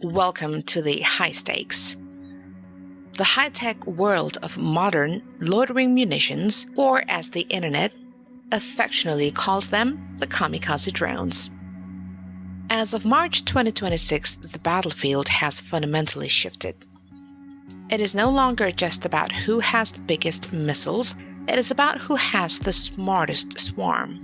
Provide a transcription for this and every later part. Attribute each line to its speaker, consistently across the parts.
Speaker 1: Welcome to the high stakes. The high-tech world of modern loitering munitions, or as the internet affectionately calls them, the kamikaze drones. As of March 2026, the battlefield has fundamentally shifted. It is no longer just about who has the biggest missiles, it is about who has the smartest swarm.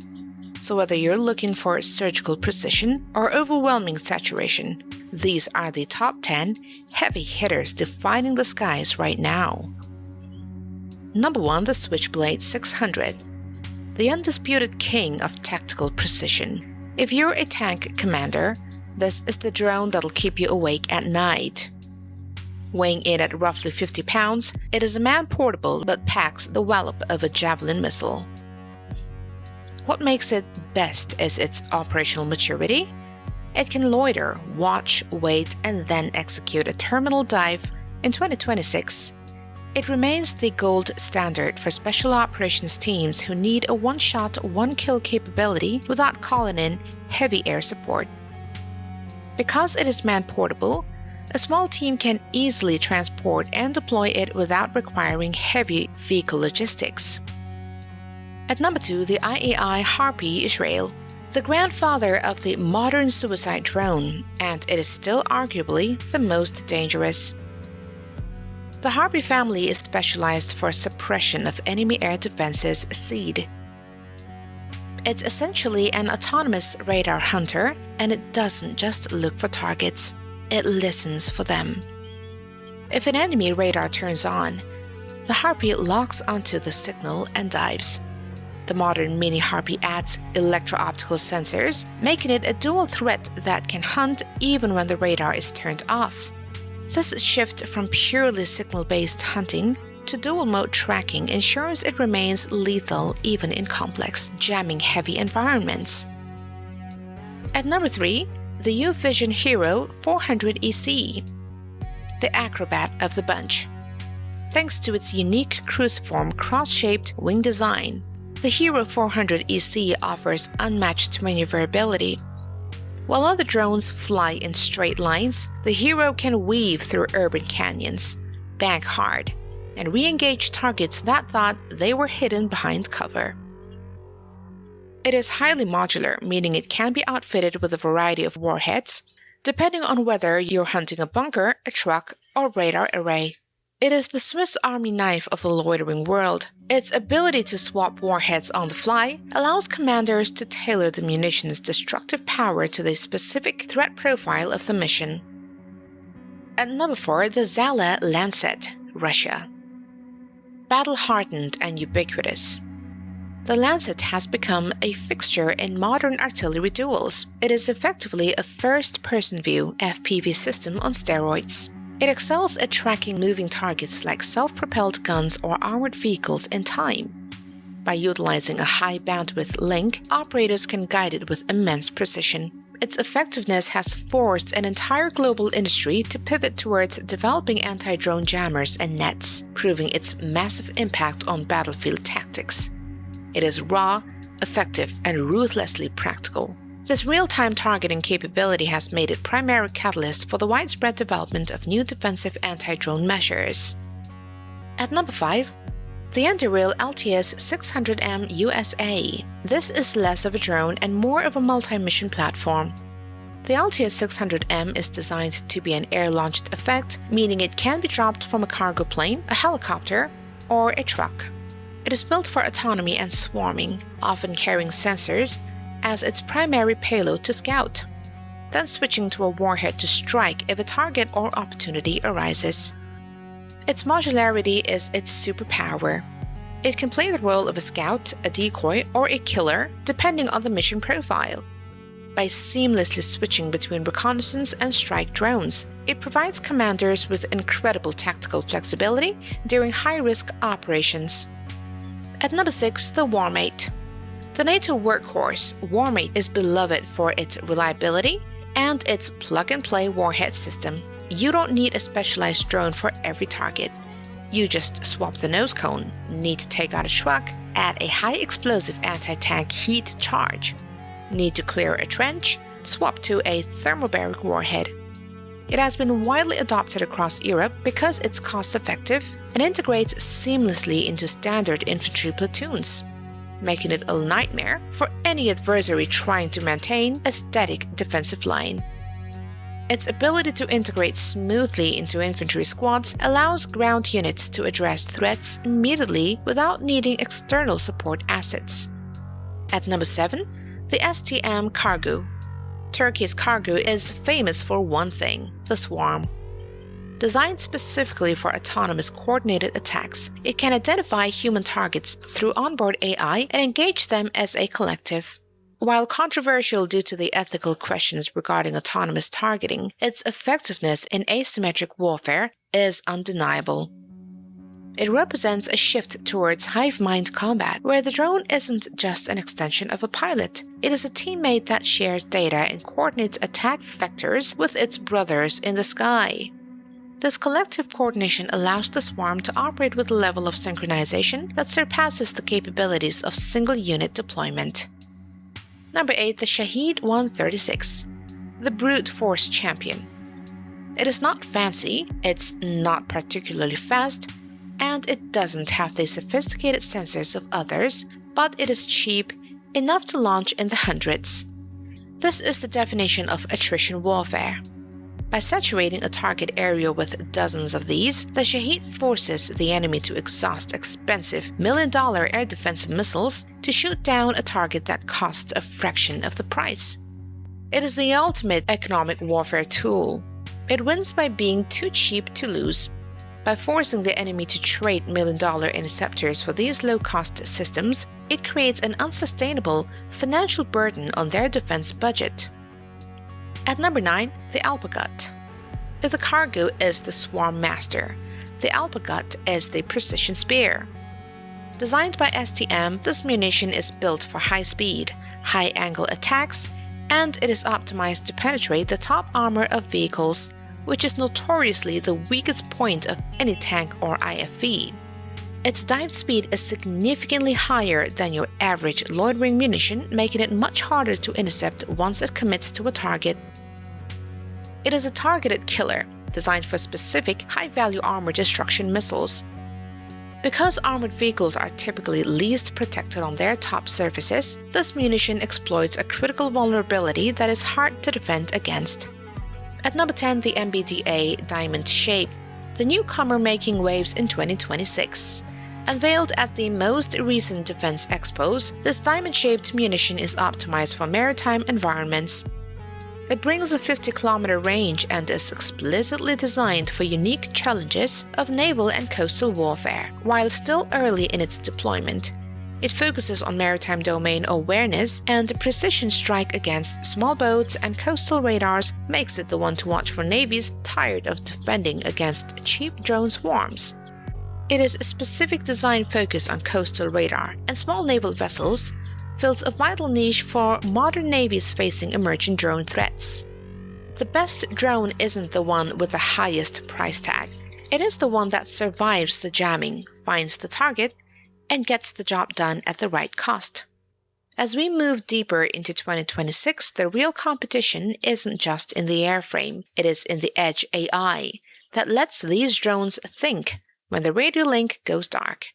Speaker 1: So whether you're looking for surgical precision or overwhelming saturation, these are the top 10 heavy hitters defining the skies right now. Number 1, the Switchblade 600. The undisputed king of tactical precision. If you're a tank commander, this is the drone that'll keep you awake at night. Weighing in at roughly 50 pounds, it is a man-portable but packs the wallop of a javelin missile. What makes it best is its operational maturity. It can loiter, watch, wait, and then execute a terminal dive in 2026. It remains the gold standard for special operations teams who need a one-shot, one-kill capability without calling in heavy air support. Because it is man-portable, a small team can easily transport and deploy it without requiring heavy vehicle logistics. At number 2, the IAI Harpy Israel, the grandfather of the modern suicide drone, and it is still arguably the most dangerous. The Harpy family is specialized for suppression of enemy air defenses SEAD. It's essentially an autonomous radar hunter, and it doesn't just look for targets, it listens for them. If an enemy radar turns on, the Harpy locks onto the signal and dives. The modern Mini Harpy adds electro-optical sensors, making it a dual threat that can hunt even when the radar is turned off. This shift from purely signal-based hunting to dual-mode tracking ensures it remains lethal even in complex, jamming-heavy environments. At number 3, the U-Vision Hero 400 EC, the acrobat of the bunch. Thanks to its unique cruciform cross-shaped wing design, the Hero 400 EC offers unmatched maneuverability. While other drones fly in straight lines, the Hero can weave through urban canyons, bank hard, and re-engage targets that thought they were hidden behind cover. It is highly modular, meaning it can be outfitted with a variety of warheads, depending on whether you're hunting a bunker, a truck, or radar array. It is the Swiss Army knife of the loitering world. Its ability to swap warheads on the fly allows commanders to tailor the munition's destructive power to the specific threat profile of the mission. At number 4, the Zala Lancet, Russia. Battle-hardened and ubiquitous, the Lancet has become a fixture in modern artillery duels. It is effectively a first-person view FPV system on steroids. It excels at tracking moving targets like self-propelled guns or armored vehicles in time. By utilizing a high-bandwidth link, operators can guide it with immense precision. Its effectiveness has forced an entire global industry to pivot towards developing anti-drone jammers and nets, proving its massive impact on battlefield tactics. It is raw, effective, and ruthlessly practical. This real-time targeting capability has made it primary catalyst for the widespread development of new defensive anti-drone measures. At number 5, the Anduril Altius 600M USA. This is less of a drone and more of a multi-mission platform. The Altius 600M is designed to be an air-launched effect, meaning it can be dropped from a cargo plane, a helicopter, or a truck. It is built for autonomy and swarming, often carrying sensors as its primary payload to scout, then switching to a warhead to strike if a target or opportunity arises. Its modularity is its superpower. It can play the role of a scout, a decoy, or a killer, depending on the mission profile. By seamlessly switching between reconnaissance and strike drones, it provides commanders with incredible tactical flexibility during high-risk operations. At number 6, the Warmate. The NATO workhorse, Warmate is beloved for its reliability and its plug-and-play warhead system. You don't need a specialized drone for every target. You just swap the nose cone, need to take out a truck, add a high-explosive anti-tank heat charge. Need to clear a trench, swap to a thermobaric warhead. It has been widely adopted across Europe because it's cost-effective and integrates seamlessly into standard infantry platoons, making it a nightmare for any adversary trying to maintain a static defensive line. Its ability to integrate smoothly into infantry squads allows ground units to address threats immediately without needing external support assets. At number 7, the STM Kargu. Turkey's Kargu is famous for one thing: the swarm. Designed specifically for autonomous coordinated attacks, it can identify human targets through onboard AI and engage them as a collective. While controversial due to the ethical questions regarding autonomous targeting, its effectiveness in asymmetric warfare is undeniable. It represents a shift towards hive mind combat, where the drone isn't just an extension of a pilot. It is a teammate that shares data and coordinates attack vectors with its brothers in the sky. This collective coordination allows the swarm to operate with a level of synchronization that surpasses the capabilities of single-unit deployment. Number 8. The Shahed 136, the brute force champion. It is not fancy, it's not particularly fast, and it doesn't have the sophisticated sensors of others, but it is cheap, enough to launch in the hundreds. This is the definition of attrition warfare. By saturating a target area with dozens of these, the Shahed forces the enemy to exhaust expensive million-dollar air defensive missiles to shoot down a target that costs a fraction of the price. It is the ultimate economic warfare tool. It wins by being too cheap to lose. By forcing the enemy to trade million-dollar interceptors for these low-cost systems, it creates an unsustainable financial burden on their defense budget. At number 9, the Alpagut. If the Kargu is the swarm master, the Alpagut is the precision spear. Designed by STM, this munition is built for high speed, high-angle attacks, and it is optimized to penetrate the top armor of vehicles, which is notoriously the weakest point of any tank or IFV. Its dive speed is significantly higher than your average loitering munition, making it much harder to intercept once it commits to a target. It is a targeted killer, designed for specific high-value armor destruction missiles. Because armored vehicles are typically least protected on their top surfaces, this munition exploits a critical vulnerability that is hard to defend against. At number 10, the MBDA Diamond Shape, the newcomer making waves in 2026. Unveiled at the most recent defense expos, this diamond-shaped munition is optimized for maritime environments. It brings a 50-kilometer range and is explicitly designed for unique challenges of naval and coastal warfare. While still early in its deployment, it focuses on maritime domain awareness, and precision strike against small boats and coastal radars makes it the one to watch for navies tired of defending against cheap drone swarms. It is a specific design focus on coastal radar, and small naval vessels fills a vital niche for modern navies facing emerging drone threats. The best drone isn't the one with the highest price tag. It is the one that survives the jamming, finds the target, and gets the job done at the right cost. As we move deeper into 2026, the real competition isn't just in the airframe, it is in the edge AI that lets these drones think when the radio link goes dark.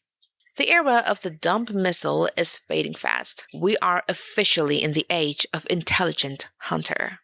Speaker 1: The era of the dumb missile is fading fast. We are officially in the age of intelligent hunter.